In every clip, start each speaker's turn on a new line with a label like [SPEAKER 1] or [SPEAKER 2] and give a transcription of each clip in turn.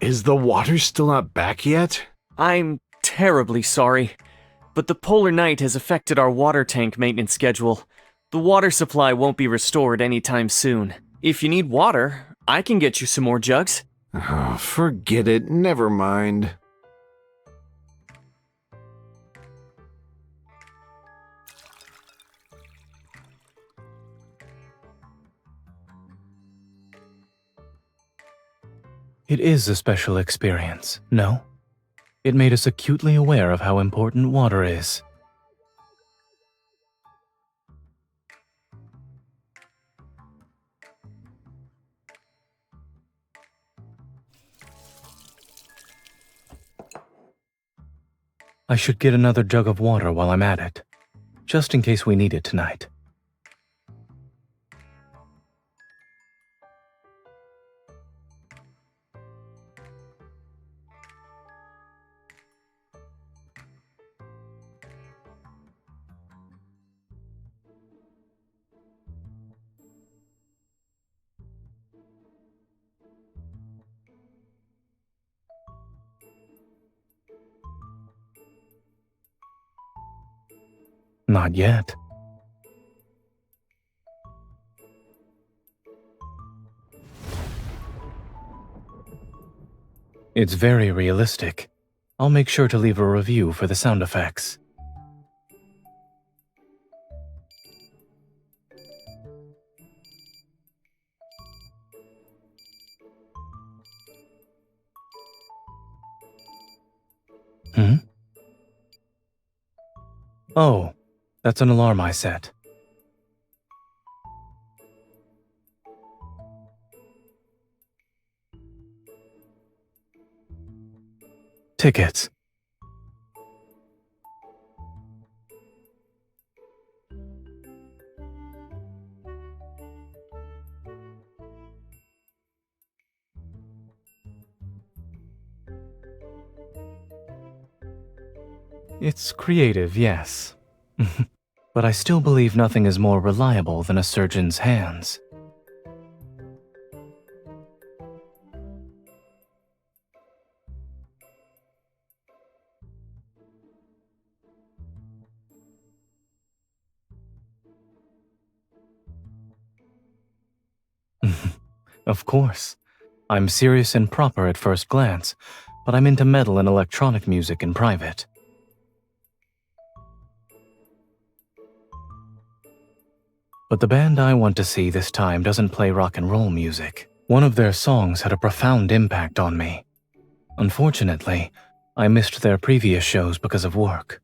[SPEAKER 1] Is the water still not back yet?
[SPEAKER 2] I'm terribly sorry, but the polar night has affected our water tank maintenance schedule. The water supply won't be restored anytime soon. If you need water, I can get you some more jugs.
[SPEAKER 1] Oh, forget it. Never mind.
[SPEAKER 3] It is a special experience, no? It made us acutely aware of how important water is. I should get another jug of water while I'm at it, just in case we need it tonight. Not yet. It's very realistic. I'll make sure to leave a review for the sound effects. Oh, that's an alarm I set. Tickets. It's creative, yes. But I still believe nothing is more reliable than a surgeon's hands. Of course. I'm serious and proper at first glance, but I'm into metal and electronic music in private. But the band I want to see this time doesn't play rock and roll music. One of their songs had a profound impact on me. Unfortunately, I missed their previous shows because of work.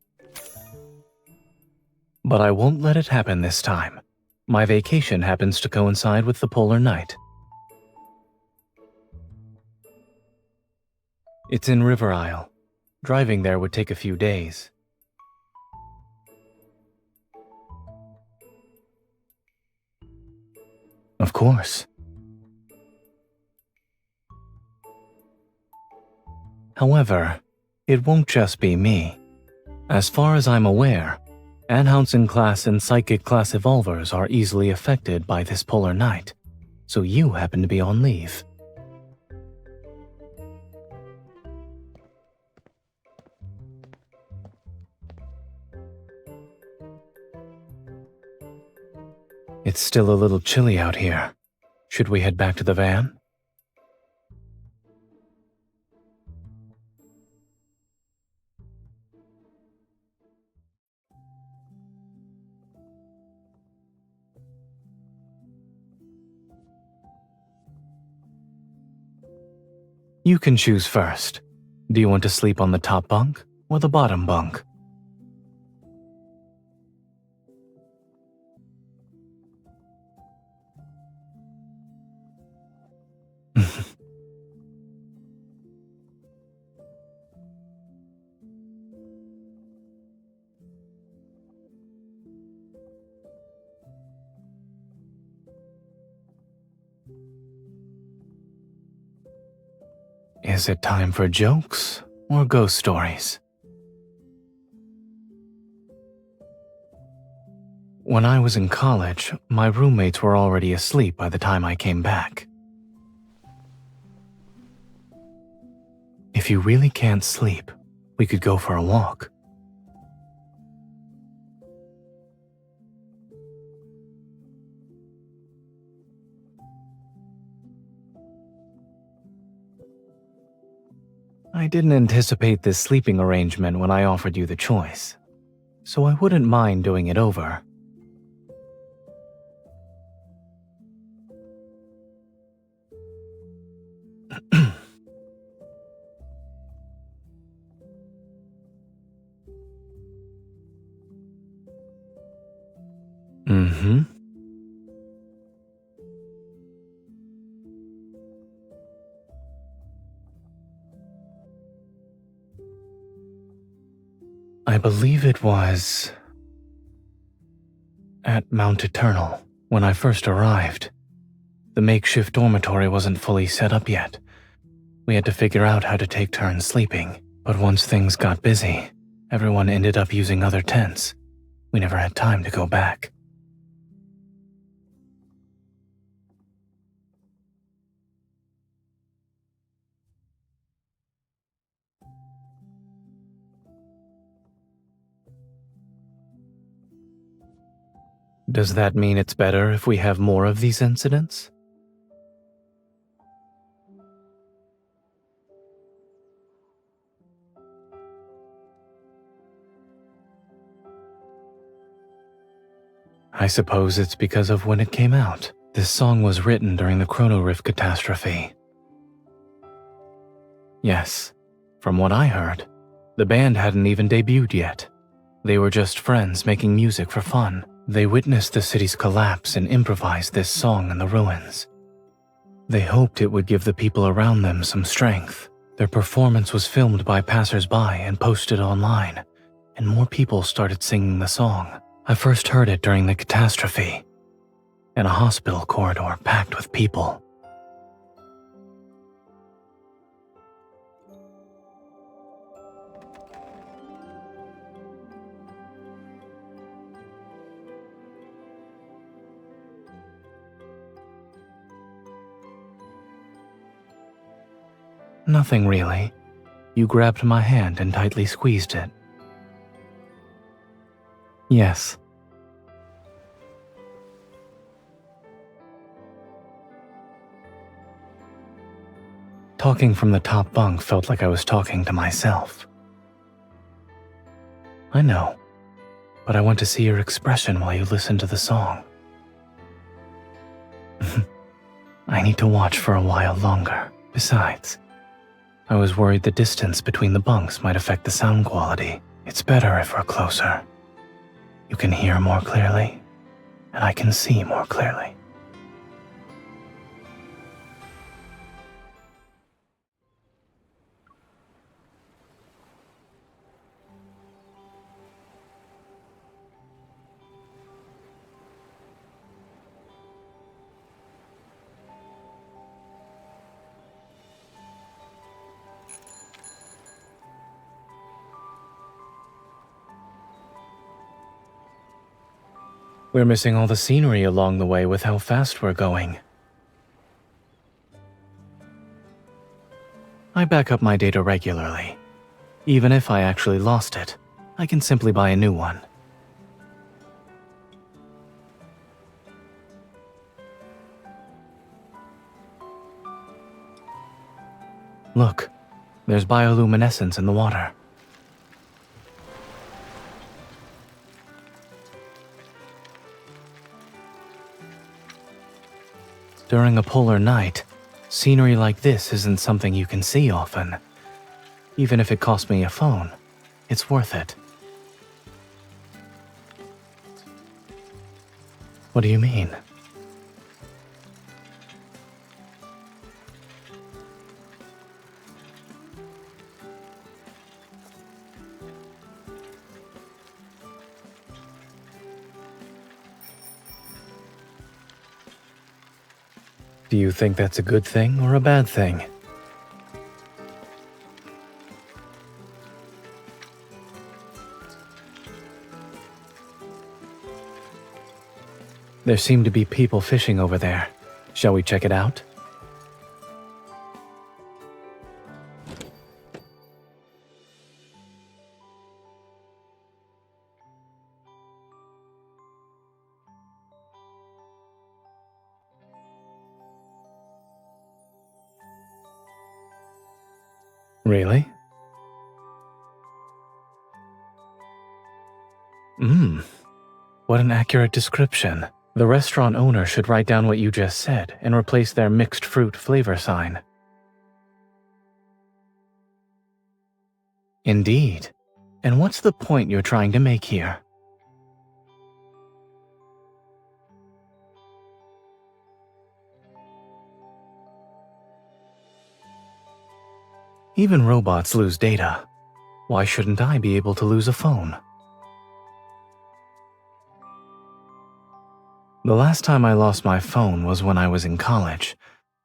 [SPEAKER 3] But I won't let it happen this time. My vacation happens to coincide with the polar night. It's in River Isle. Driving there would take a few days. Of course. However, it won't just be me. As far as I'm aware, Anhousen class and Psychic class evolvers are easily affected by this polar night, so you happen to be on leave. It's still a little chilly out here. Should we head back to the van? You can choose first. Do you want to sleep on the top bunk or the bottom bunk? Is it time for jokes or ghost stories? When I was in college, my roommates were already asleep by the time I came back. If you really can't sleep, we could go for a walk. I didn't anticipate this sleeping arrangement when I offered you the choice, so I wouldn't mind doing it over. Mm-hmm. I believe it was at Mount Eternal when I first arrived. The makeshift dormitory wasn't fully set up yet. We had to figure out how to take turns sleeping, but once things got busy, everyone ended up using other tents. We never had time to go back. Does that mean it's better if we have more of these incidents? I suppose it's because of when it came out. This song was written during the Chrono Rift catastrophe. Yes, from what I heard, the band hadn't even debuted yet. They were just friends making music for fun. They witnessed the city's collapse and improvised this song in the ruins. They hoped it would give the people around them some strength. Their performance was filmed by passers-by and posted online, and more people started singing the song. I first heard it during the catastrophe, in a hospital corridor packed with people. Nothing really. You grabbed my hand and tightly squeezed it. Yes. Talking from the top bunk felt like I was talking to myself. I know, but I want to see your expression while you listen to the song. I need to watch for a while longer. Besides, I was worried the distance between the bunks might affect the sound quality. It's better if we're closer. You can hear more clearly, and I can see more clearly. We're missing all the scenery along the way with how fast we're going. I back up my data regularly. Even if I actually lost it, I can simply buy a new one. Look, there's bioluminescence in the water. During a polar night, scenery like this isn't something you can see often. Even if it cost me a phone, it's worth it. What do you mean? Do you think that's a good thing or a bad thing? There seem to be people fishing over there. Shall we check it out? Really? What an accurate description. The restaurant owner should write down what you just said and replace their mixed fruit flavor sign. Indeed. And what's the point you're trying to make here? Even robots lose data. Why shouldn't I be able to lose a phone? The last time I lost my phone was when I was in college.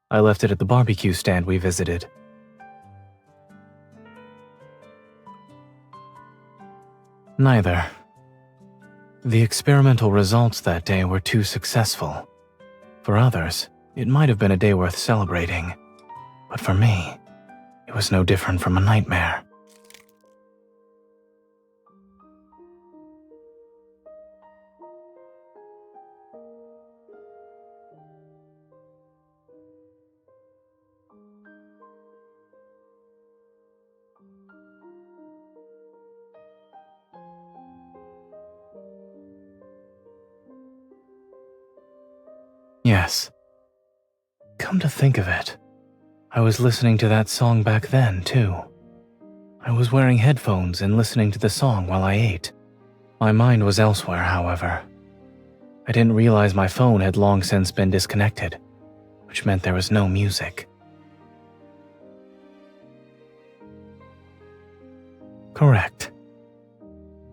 [SPEAKER 3] I left it at the barbecue stand we visited. Neither. The experimental results that day were too successful. For others, it might have been a day worth celebrating. But for me, it was no different from a nightmare. Yes. Come to think of it, I was listening to that song back then, too. I was wearing headphones and listening to the song while I ate. My mind was elsewhere, however. I didn't realize my phone had long since been disconnected, which meant there was no music. Correct.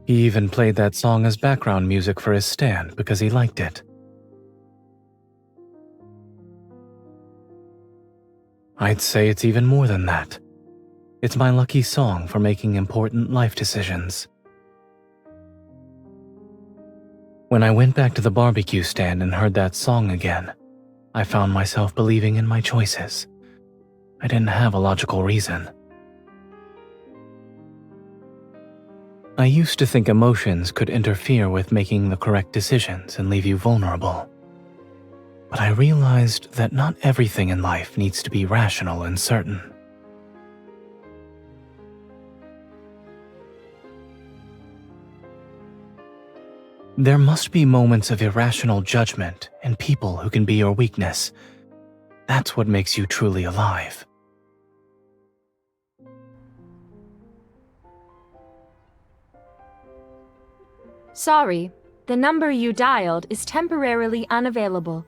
[SPEAKER 3] He even played that song as background music for his stand because he liked it. I'd say it's even more than that. It's my lucky song for making important life decisions. When I went back to the barbecue stand and heard that song again, I found myself believing in my choices. I didn't have a logical reason. I used to think emotions could interfere with making the correct decisions and leave you vulnerable. But I realized that not everything in life needs to be rational and certain. There must be moments of irrational judgment and people who can be your weakness. That's what makes you truly alive.
[SPEAKER 4] Sorry, the number you dialed is temporarily unavailable.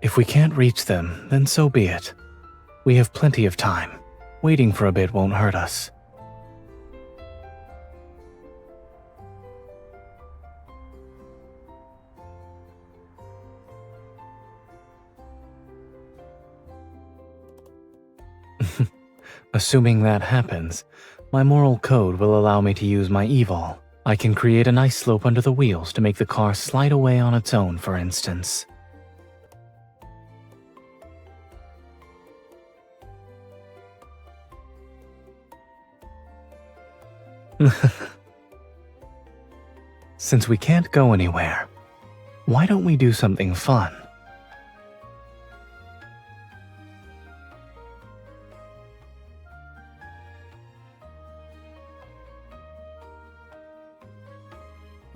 [SPEAKER 3] If we can't reach them, then so be it. We have plenty of time. Waiting for a bit won't hurt us. Assuming that happens, my moral code will allow me to use my evil. I can create an ice slope under the wheels to make the car slide away on its own, for instance. Since we can't go anywhere, why don't we do something fun?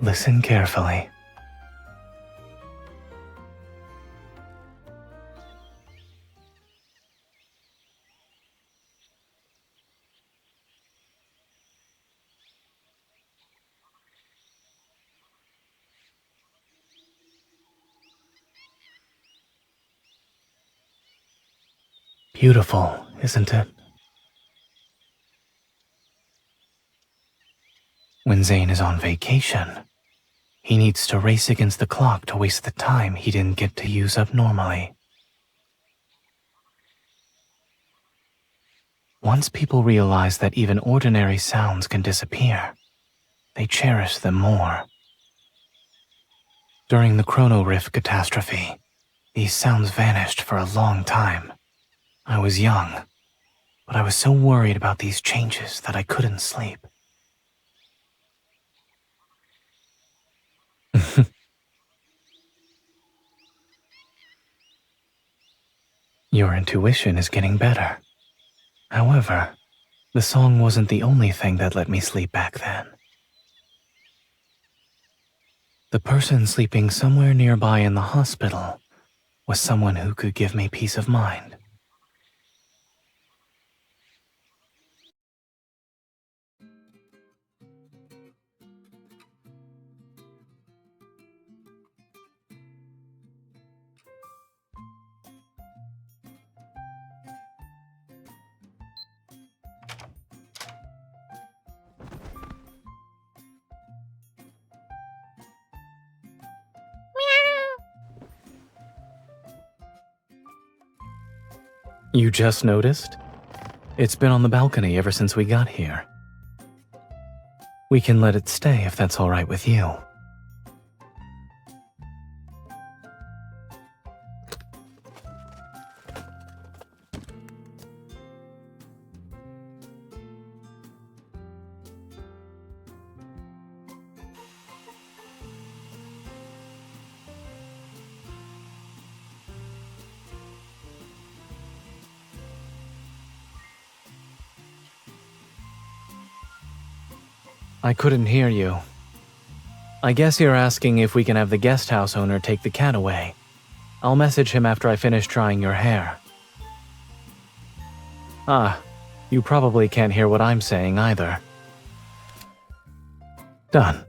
[SPEAKER 3] Listen carefully. Beautiful, isn't it? When Zayne is on vacation, he needs to race against the clock to waste the time he didn't get to use up normally. Once people realize that even ordinary sounds can disappear, they cherish them more. During the Chrono Rift catastrophe, these sounds vanished for a long time. I was young, but I was so worried about these changes that I couldn't sleep. Your intuition is getting better. However, the song wasn't the only thing that let me sleep back then. The person sleeping somewhere nearby in the hospital was someone who could give me peace of mind. You just noticed? It's been on the balcony ever since we got here. We can let it stay if that's all right with you. I couldn't hear you. I guess you're asking if we can have the guest house owner take the cat away. I'll message him after I finish drying your hair. Ah, you probably can't hear what I'm saying either. Done.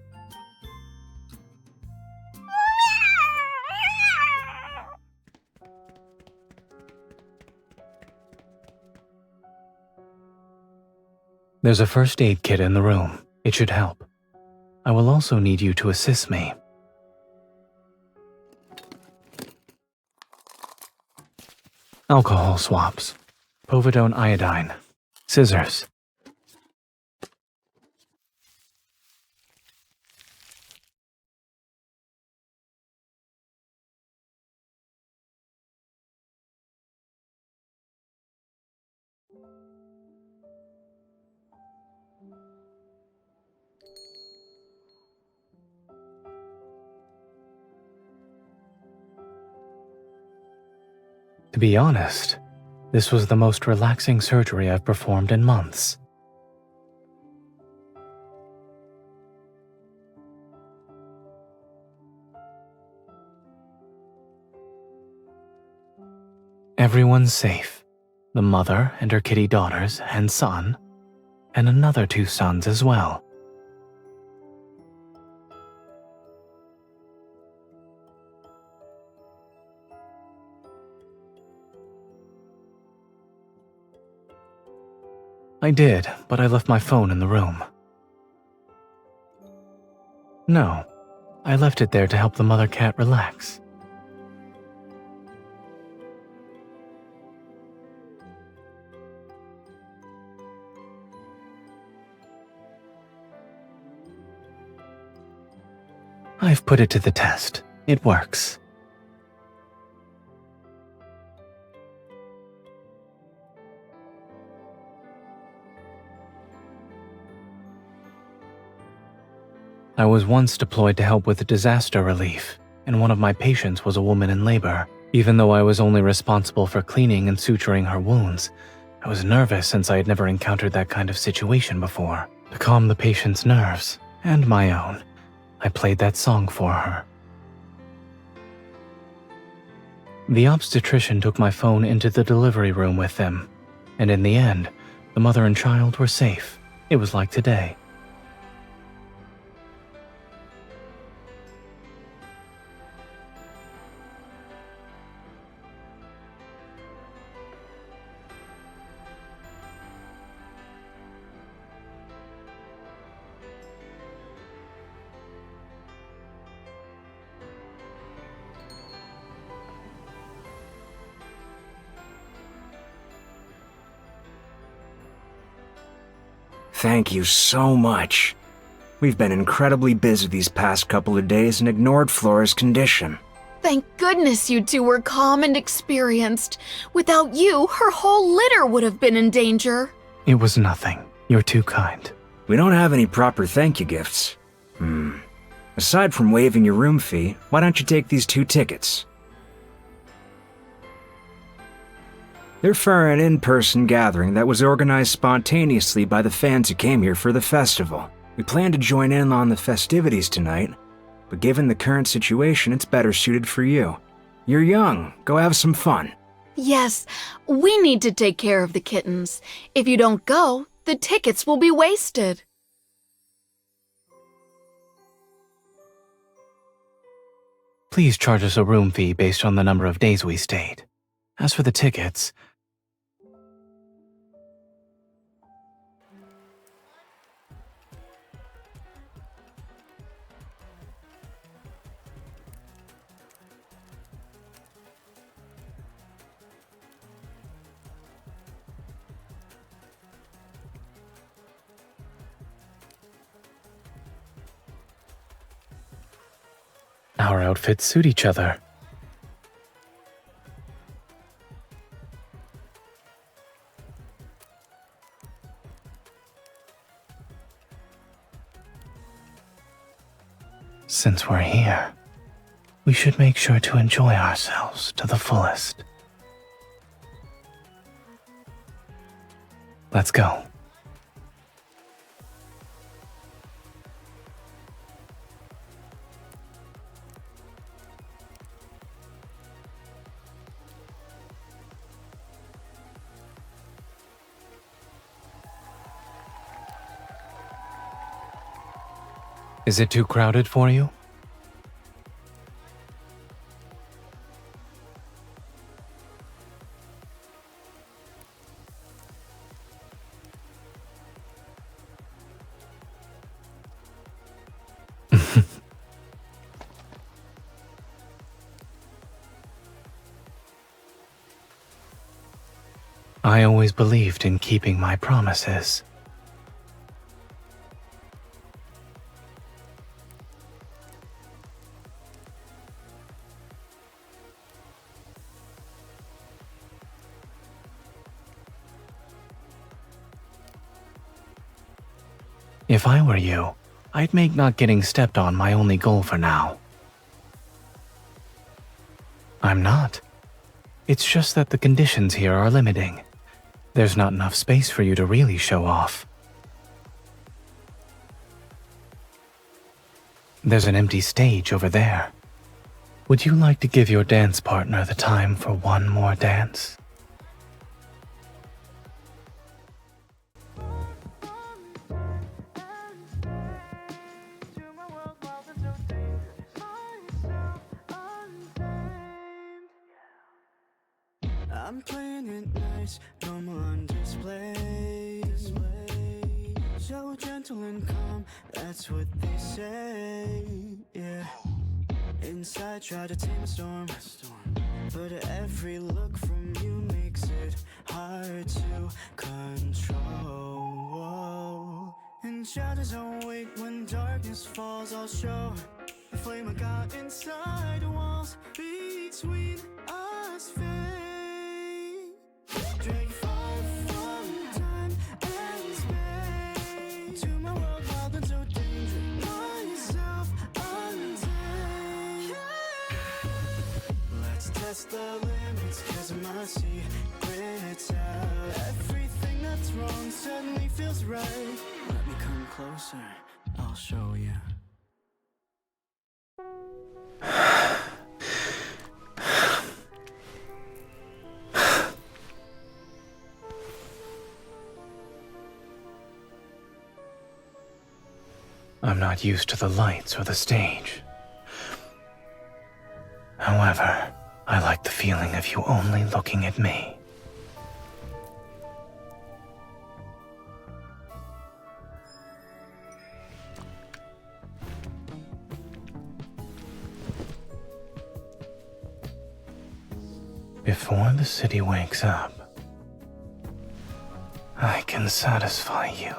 [SPEAKER 3] There's a first aid kit in the room. It should help. I will also need you to assist me. Alcohol swabs. Povidone iodine. Scissors. To be honest, this was the most relaxing surgery I've performed in months. Everyone's safe. The mother and her kitty daughters and son, and another 2 sons as well. I did, but I left my phone in the room. No, I left it there to help the mother cat relax. I've put it to the test. It works. I was once deployed to help with disaster relief, and one of my patients was a woman in labor. Even though I was only responsible for cleaning and suturing her wounds, I was nervous since I had never encountered that kind of situation before. To calm the patient's nerves, and my own, I played that song for her. The obstetrician took my phone into the delivery room with them, and in the end, the mother and child were safe. It was like today.
[SPEAKER 5] Thank you so much. We've been incredibly busy these past couple of days and ignored Flora's condition.
[SPEAKER 6] Thank goodness you two were calm and experienced. Without you, her whole litter would have been in danger.
[SPEAKER 3] It was nothing. You're too kind.
[SPEAKER 5] We don't have any proper thank you gifts. Aside from waiving your room fee, why don't you take these 2 tickets? They're for an in-person gathering that was organized spontaneously by the fans who came here for the festival. We plan to join in on the festivities tonight, but given the current situation, it's better suited for you. You're young. Go have some fun.
[SPEAKER 6] Yes, we need to take care of the kittens. If you don't go, the tickets will be wasted.
[SPEAKER 3] Please charge us a room fee based on the number of days we stayed. As for the tickets, our outfits suit each other. Since we're here, we should make sure to enjoy ourselves to the fullest. Let's go. Is it too crowded for you? I always believed in keeping my promises. If I were you, I'd make not getting stepped on my only goal for now. I'm not. It's just that the conditions here are limiting. There's not enough space for you to really show off. There's an empty stage over there. Would you like to give your dance partner the time for one more dance?
[SPEAKER 7] I'm playing it nice, normal on display. So gentle and calm, that's what they say, yeah. Inside try to tame a storm, but every look from you makes it hard to control. And shadows awake when darkness falls, I'll show the flame I got inside the walls between us fade. Drag you far from time and space to my world wild and so dangerous. Myself untamed. Let's test the limits, cause I might see secrets out. Everything that's wrong suddenly feels right. Let me come closer, I'll show you.
[SPEAKER 3] I'm not used to the lights or the stage. However, I like the feeling of you only looking at me. Before the city wakes up, I can satisfy you.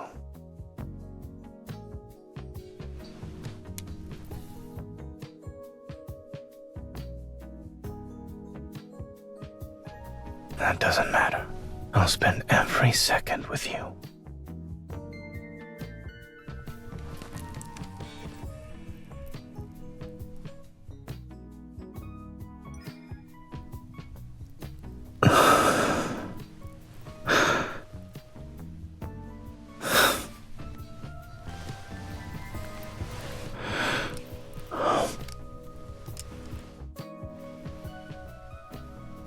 [SPEAKER 3] That doesn't matter. I'll spend every second with you.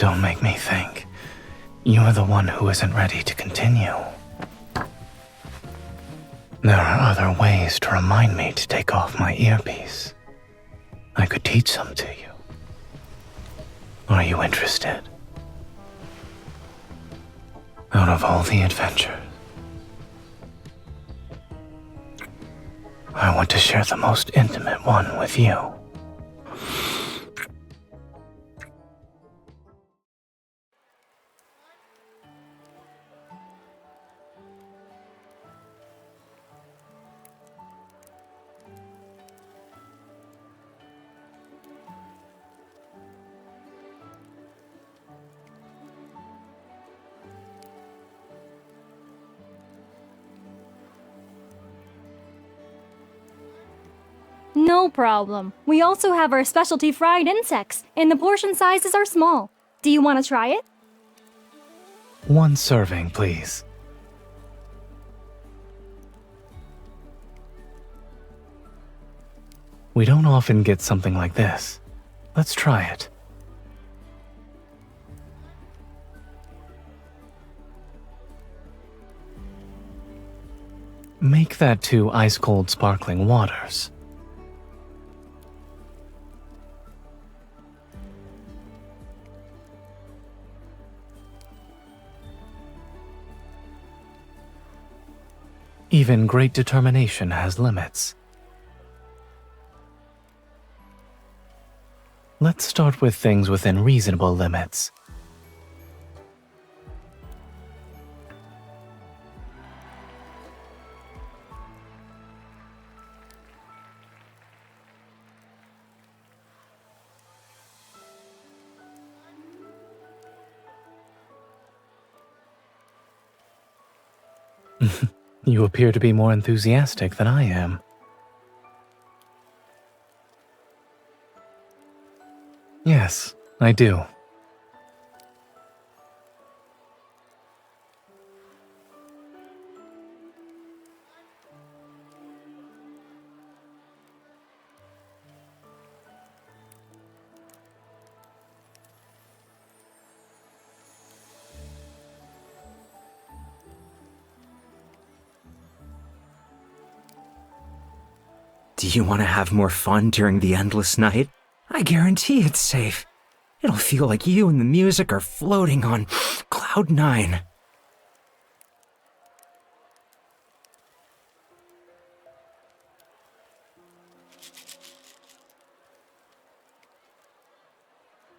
[SPEAKER 3] Don't make me think. You're the one who isn't ready to continue. There are other ways to remind me to take off my earpiece. I could teach some to you. Are you interested? Out of all the adventures, I want to share the most intimate one with you.
[SPEAKER 8] No problem. We also have our specialty fried insects, and the portion sizes are small. Do you want to try it?
[SPEAKER 3] One serving, please. We don't often get something like this. Let's try it. Make that 2 ice-cold sparkling waters. Even great determination has limits. Let's start with things within reasonable limits. You appear to be more enthusiastic than I am. Yes, I do.
[SPEAKER 5] Do you want to have more fun during the endless night? I guarantee it's safe. It'll feel like you and the music are floating on Cloud 9.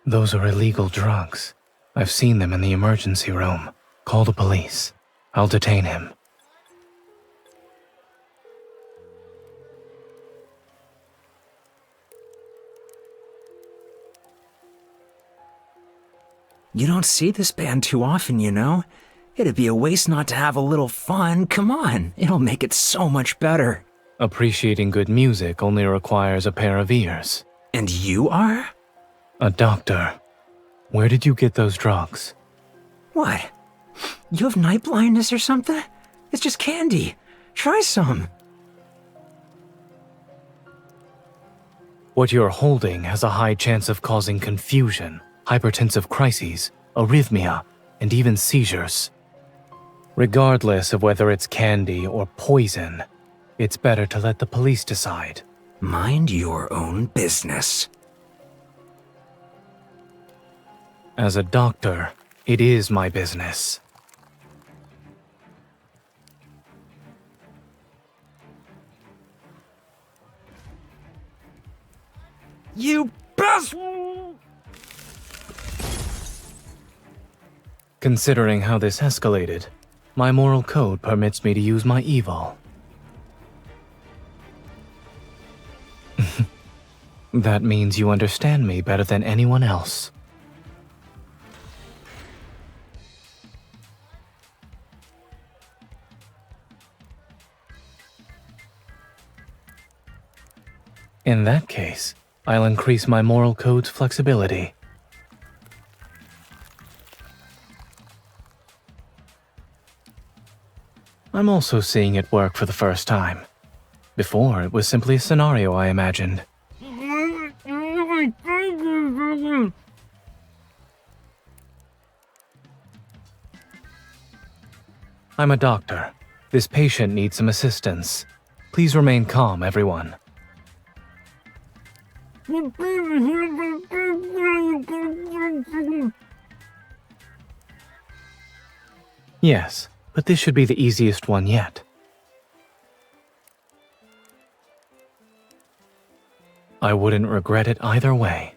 [SPEAKER 3] Those are illegal drugs. I've seen them in the emergency room. Call the police. I'll detain him.
[SPEAKER 5] You don't see this band too often, you know? It'd be a waste not to have a little fun. Come on, it'll make it so much better.
[SPEAKER 3] Appreciating good music only requires a pair of ears.
[SPEAKER 5] And you are?
[SPEAKER 3] A doctor. Where did you get those drugs?
[SPEAKER 5] What? You have night blindness or something? It's just candy. Try some.
[SPEAKER 3] What you're holding has a high chance of causing confusion, hypertensive crises, arrhythmia, and even seizures. Regardless of whether it's candy or poison, it's better to let the police decide.
[SPEAKER 5] Mind your own business.
[SPEAKER 3] As a doctor, it is my business.
[SPEAKER 5] You best...
[SPEAKER 3] Considering how this escalated, my moral code permits me to use my evil. That means you understand me better than anyone else. In that case, I'll increase my moral code's flexibility. I'm also seeing it work for the first time. Before, it was simply a scenario I imagined. I'm a doctor. This patient needs some assistance. Please remain calm, everyone. Yes, but this should be the easiest one yet. I wouldn't regret it either way.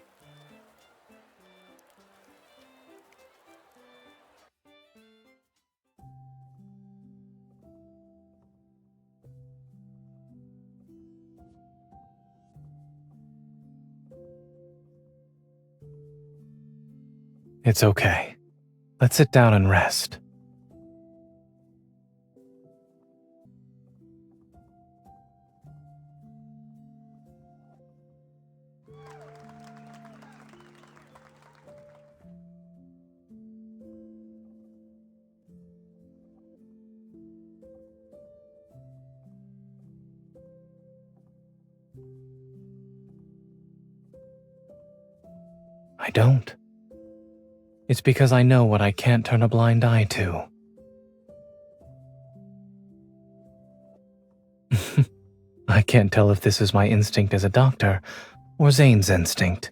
[SPEAKER 3] It's okay. Let's sit down and rest. I don't. It's because I know what I can't turn a blind eye to. I can't tell if this is my instinct as a doctor or Zayne's instinct.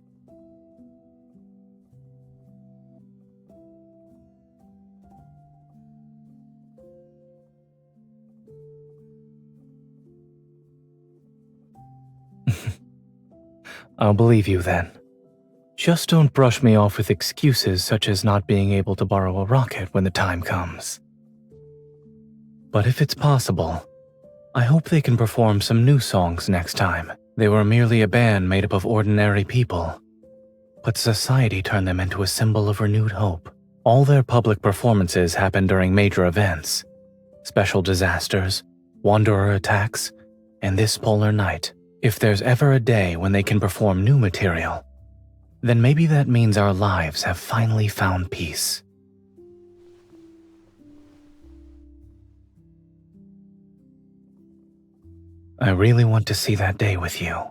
[SPEAKER 3] I'll believe you then. Just don't brush me off with excuses such as not being able to borrow a rocket when the time comes. But if it's possible, I hope they can perform some new songs next time. They were merely a band made up of ordinary people, but society turned them into a symbol of renewed hope. All their public performances happen during major events, special disasters, wanderer attacks, and this polar night. If there's ever a day when they can perform new material, then maybe that means our lives have finally found peace. I really want to see that day with you.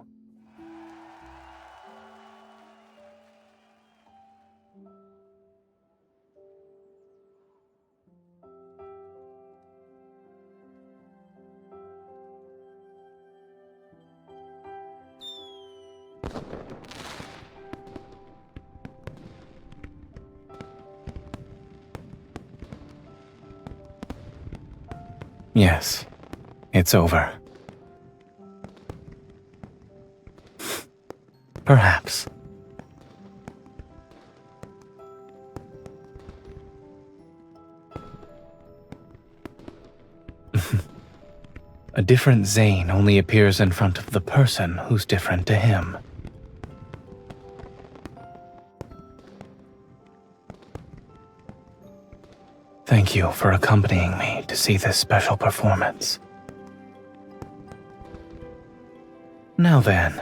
[SPEAKER 3] Yes, it's over. Perhaps. A different Zayne only appears in front of the person who's different to him. Thank you for accompanying me to see this special performance. Now then,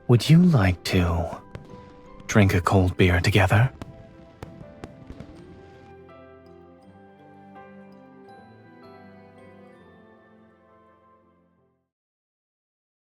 [SPEAKER 3] would you like to drink a cold beer together?